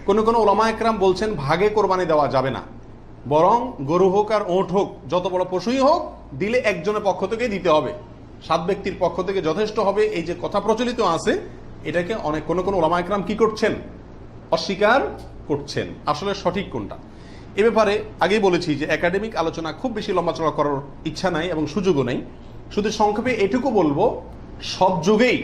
কোন কোন ওলামা একরাম বলছেন ভাগে কোরবানি দেওয়া যাবে না, বরং গরু হোক আর ওঁট হোক, যত বড় পশুই হোক, দিলে একজনের পক্ষ থেকে দিতে হবে, 7 ব্যক্তির পক্ষ থেকে যথেষ্ট হবে। এই যে কথা প্রচলিত আছে, এটাকে অনেক কোন কোন ওলামা একরাম কি করছেন, অস্বীকার করছেন। আসলে সঠিক কোনটা এ ব্যাপারে আগেই বলেছি যে একাডেমিক আলোচনা খুব বেশি লম্বাচড়া করার ইচ্ছা নাই এবং সুযোগও নেই। শুধু সংক্ষেপে এটুকু বলবো, সব যুগেই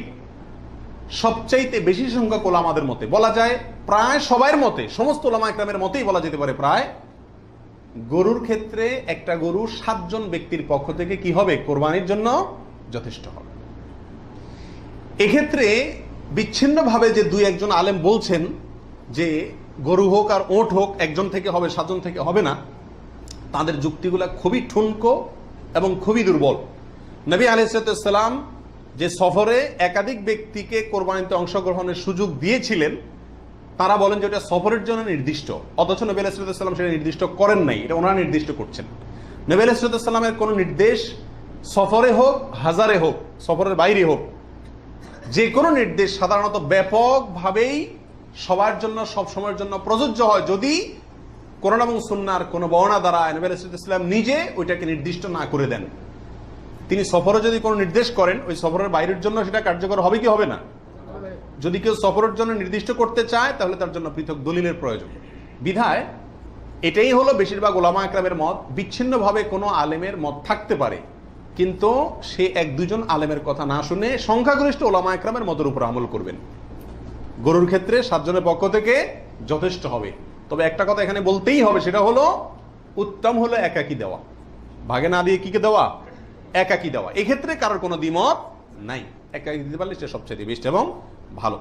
সবচাইতে বেশি সংখ্যক ওলামাদের মতে, বলা যায় প্রায় সবার মতে, সমস্ত ওলামা একরামের মতেই বলা যেতে পারে প্রায়, গরুর ক্ষেত্রে একটা গরু 7 জন ব্যক্তির পক্ষ থেকে কি হবে, কোরবানির জন্য যথেষ্ট হবে। এক্ষেত্রে বিচ্ছিন্নভাবে যে 2-1 আলেম বলছেন যে গরু হোক আর ওঁট হোক একজন থেকে হবে, 7 জন থেকে হবে না, তাদের যুক্তিগুলা খুবই ঠুনকো এবং খুবই দুর্বল। নবী আলাইহিস সালাম যে সফরে একাধিক ব্যক্তিকে কোরবানিতে অংশগ্রহণের সুযোগ দিয়েছিলেন, তারা বলেন যে এটা সফরের জন্য নির্দিষ্ট, অথচ নবী আলাইহিস সালাম সেটা নির্দিষ্ট করেন নাই, এটা ওনারা নির্দিষ্ট করছেন। নবী আলাইহিস সালামের কোনো নির্দেশ সফরে হোক, হাজারে হোক, সফরের বাইরে হোক, যে কোনো নির্দেশ সাধারণত ব্যাপকভাবেই সবার জন্য সব সময়ের জন্য প্রযোজ্য হয়, যদি কোরআন এবং সুন্নাহর কোনো বর্ণনা দ্বারা নবী আলাইহিস সালাম নিজে ওইটাকে নির্দিষ্ট না করে দেন। তিনি সফরে যদি কোনো নির্দেশ করেন, ওই সফরের বাইরের জন্য সেটা কার্যকর হবে কি হবে না? যদি কেউ সফরের জন্য নির্দিষ্ট করতে চায়, তাহলে তার জন্য পৃথক দলিলের প্রয়োজন। বিধায় এটাই হলো বেশিরভাগ ওলামা একরামের মত। বিচ্ছিন্নভাবে কোনো আলেমের মত থাকতে পারে, কিন্তু সে 1-2 জন আলেমের কথা না শুনে সংখ্যাগরিষ্ঠ ওলামা একরামের মতের উপর আমল করবেন। গরুর ক্ষেত্রে 7 জনের পক্ষ থেকে যথেষ্ট হবে। তবে একটা কথা এখানে বলতেই হবে, সেটা হলো উত্তম হলো একাকি দেওয়া, ভাগে না দিয়ে কি দেওয়া, একাকি দেওয়া। এক্ষেত্রে কারোর কোনো দ্বিমত নাই, একাকি দিতে পারলে সে সবচেয়ে বেস্ট এবং ভালো।